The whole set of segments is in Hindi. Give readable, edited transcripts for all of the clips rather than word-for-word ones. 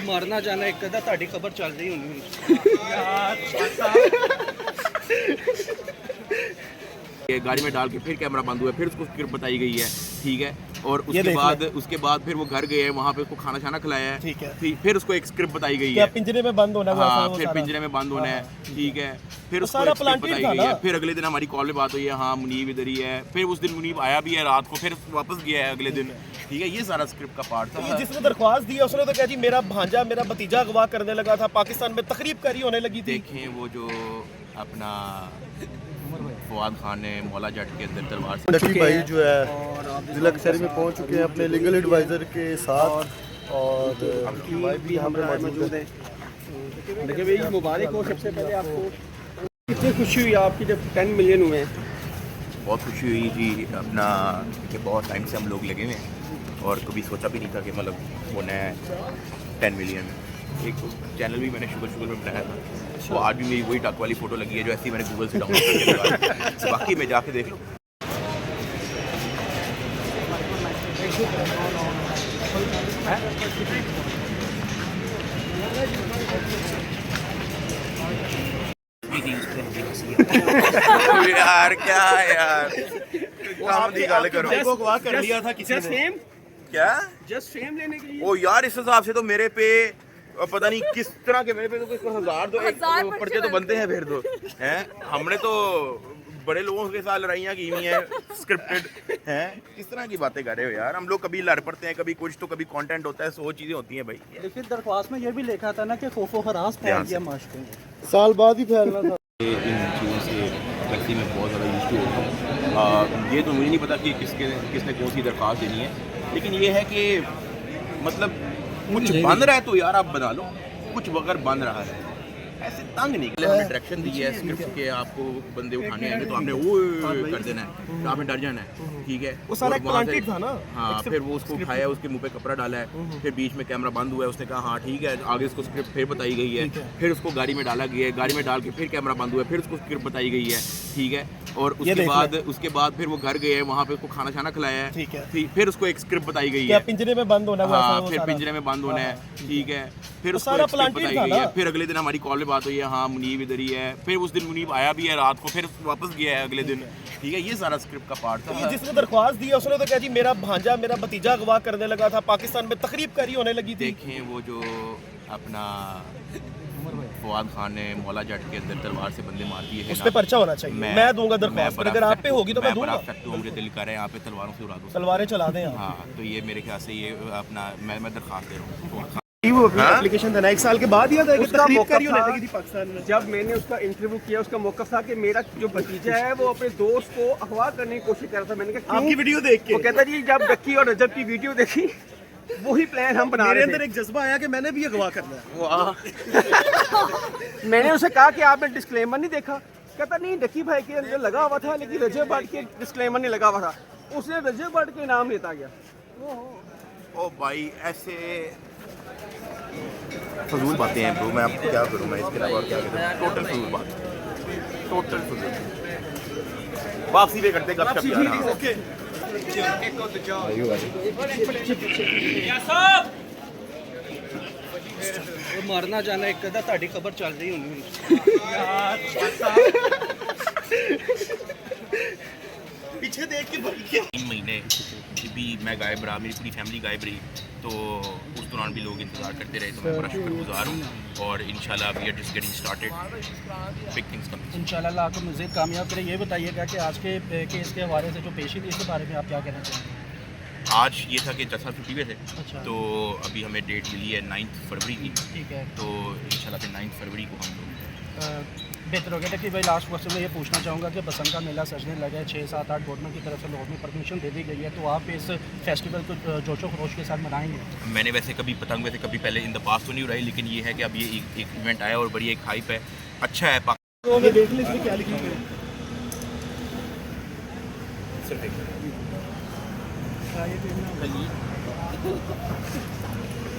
मारना जाना एक कदा ताड़ी खबर चल रही होनी ये गाड़ी में डाल के फिर कैमरा बंद हुआ, फिर उसको स्क्रिप्ट बताई गई है, ठीक है। और उसके बाद फिर वो घर गए हैं, वहाँ पे उसको खाना छाना खिलाया है, ठीक है। फिर उसको एक स्क्रिप्ट बताई गई क्या है, पिंजरे में बंद होना है, हाँ, फिर पिंजरे में बंद होना है, ठीक है। फिर उसको एक स्क्रिप्ट बताई गई है। फिर अगले दिन हमारी कॉल में बात हुई है, हाँ मुनीब इधर ही है। फिर उस दिन मुनीब आया भी है रात को, फिर वापस गया है अगले दिन, ठीक है। ये सारा स्क्रिप्ट का पार्ट था। जिसने दरख्वास्त दी है उसने तो कहा जी मेरा भांजा मेरा भतीजा अगवा करने लगा था, पाकिस्तान में तकरीब करी होने लगी थी। देखें वो जो अपना फवाद खान ने मौला जट के अंदर तलवार से लकी भाई जो है जिला कचहरी में पहुंच चुके हैं अपने लीगल एडवाइज़र के साथ और भाई भी यहाँ पे मौजूद है। देखिए भाई मुबारक हो सबसे पहले आपको। कितनी खुशी हुई आपकी जब 10 मिलियन हुए? बहुत खुशी हुई जी अपना कि बहुत टाइम से हम लोग लगे हुए हैं और कभी सोचा भी नहीं था कि मतलब होना है 10 मिलियन। एक चैनल भी मैंने शुगर में बनाया था, वो आज भी मेरी वही टक वाली फ़ोटो लगी है जो ऐसी मैंने गूगल से डाउनलोड करके लगा। बाकी मैं जाके देख लूँ। यार क्या यार काम दी गल करो। को अगवा कर लिया था किसी ने। क्या जस्ट फेम लेने के लिए? ओ यार इस हिसाब से तो मेरे पे पता नहीं किस तरह के, मेरे पे तो कोई 1000 तो एक पर्चे तो बनते हैं फिर तो हैं। हमने तो बड़े लोगों के साथ लड़ाइयाँ की हुई हैं स्क्रिप्टेड हैं। किस तरह की बातें कर रहे हो यार। हम लोग कभी लड़ पड़ते हैं, कभी कुछ तो कभी कंटेंट होता है, 100 चीज़ें होती हैं भाई। लेकिन दरख्वास्त में ये भी लिखा था ना कि खौफ व हरास फैल गया माशरे में। साल बाद ही फैलना था। इन चीज़ों से गलती में बहुत ज़्यादा यूज़ होता हूँ। ये तो मुझे नहीं पता कि किसने कौन सी दरख्वास्त देनी है, लेकिन ये है कि मतलब कुछ बन रहा है तो यार आप बना लो। कुछ अगर बन रहा है ऐसे तंग नहीं। हमने डायरेक्शन दी है स्क्रिप्ट के, आपको बंदे उठाने आएंगे तो आपने वो कर देना है, तो आपने डर जाना है, ठीक है। वो सारा प्लांटेड था ना। हाँ, फिर वो उसको उठाया, उसके मुंह पे कपड़ा डाला है, फिर बीच में कैमरा बंद हुआ है, उसने कहा हाँ ठीक है। आगे उसको स्क्रिप्ट फिर बताई गई है, फिर उसको गाड़ी में डाला गया है, गाड़ी में डाल के फिर कैमरा बंद हुआ है, फिर उसको स्क्रिप्ट बताई गई है, ठीक है। और उसके बाद फिर वो घर गए हैं, वहाँ पे उसको खाना छाना खिलाया है, ठीक है। फिर उसको एक स्क्रिप्ट बताई गई क्या है, पिंजरे में बंद होना है, हाँ, फिर पिंजरे में बंद होना है, ठीक है। फिर उसको सारा एक स्क्रिप्ट प्लांटेड बताई था गई है। ना। फिर अगले दिन हमारी कॉल में बात हुई है, हाँ मुनीब इधर ही है। फिर उस दिन मुनीब आया भी है रात को, फिर वापस गया है अगले दिन, ठीक है। ये सारा स्क्रिप्ट का पार्ट था। जिसने दरख्वास्त दी है उसने तो कहा जी मेरा भांजा मेरा भतीजा अगवा करने लगा था, पाकिस्तान में तकरीब करी होने लगी थी। देखें वो जो अपना फवाद खान ने मौला जट के अंदर तलवार से बंदे मार दिए हैं उस पे पर्चा होना चाहिए। मैं दूंगा दरख्वास्त, पर अगर आप पे होगी तो मैं दूंगा। मुझे दिल कर रहे हैं आप पे तलवारों से उड़ा दो, तलवारें चला दें आप। हाँ, तो ये मेरे ख्याल से ये अपना मैं दरख्वास्त दे रहा हूँ। वो एप्लीकेशन देना 1 साल के बाद ही आता है कि तकरीब करी होने लगी थी पाकिस्तान में। जब मैंने उसका इंटरव्यू किया, उसका मौका था कि मेरा जो भतीजा है वो अपने दोस्त को अगवा करने की कोशिश कर रहा था। मैंने कहा आपकी वीडियो देख के वो कहता जी जब डक्की और रजब की वीडियो देखी वही प्लान हम बना मेरे रहे अंदर थे। एक जज्बा आया कि मैंने भी अगवा करना है। मैंने उसे कहा कि आपने डिस्क्लेमर नहीं देखा? कहता नहीं डक्की भाई के अंदर लगा हुआ था लेकिन रजब भट्ट के डिस्क्लेमर नहीं लगा हुआ था। उसने रजब भट्ट के नाम लेता गया। ओ भाई ऐसे फजूल बातें हैं ब्रो, मैं आपको क्या करूँ, मैं इसके अलावा और क्या करूँ। टोटल फजूल बात, टोटल फजूल। वापसी पे करते कब शब यार। ओके मारना जाना एक कदा ताड़ी खबर चल रही होनी पीछे देख के 3 महीने भी मैं गायब रहा, मेरी पूरी फैमिली गायब रही, तो उस दौरान भी लोग इंतज़ार करते रहे, तो मैं बड़ा शुक्रगुजार हूँ। और इंशाल्लाह we are just getting started, big things coming. इंशाल्लाह आपको मज़ीद कामयाब करें। ये बताइएगा कि आज के केस के हवाले से जो पेशी थी इसके बारे में आप क्या कहना चाहेंगे? आज ये था कि जज साहब छुट्टी पे थे, अच्छा। तो अभी हमें डेट मिली है 9 फरवरी की, ठीक है। तो इंशाल्लाह फिर 9 फरवरी को हम लोग बेहतर हो गया था कि भाई लास्ट क्वेश्चन में ये पूछना चाहूँगा कि बसंत का मेला सजने लगा है, 6, 7, 8 गवर्नमेंट की तरफ से लाहौर में परमिशन दे दी गई है, तो आप इस फेस्टिवल को जोशो खरोश के साथ मनाएंगे? मैंने वैसे कभी पतंग वैसे कभी पहले इन द पास्ट तो नहीं उड़ाई, लेकिन ये है कि अब ये एक इवेंट आया और बड़ी एक हाइप है, अच्छा है। तो मैं देख ली इसमें क्या लिखा है।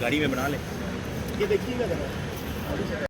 गाड़ी में बना ले, ये देखिएगा जरा।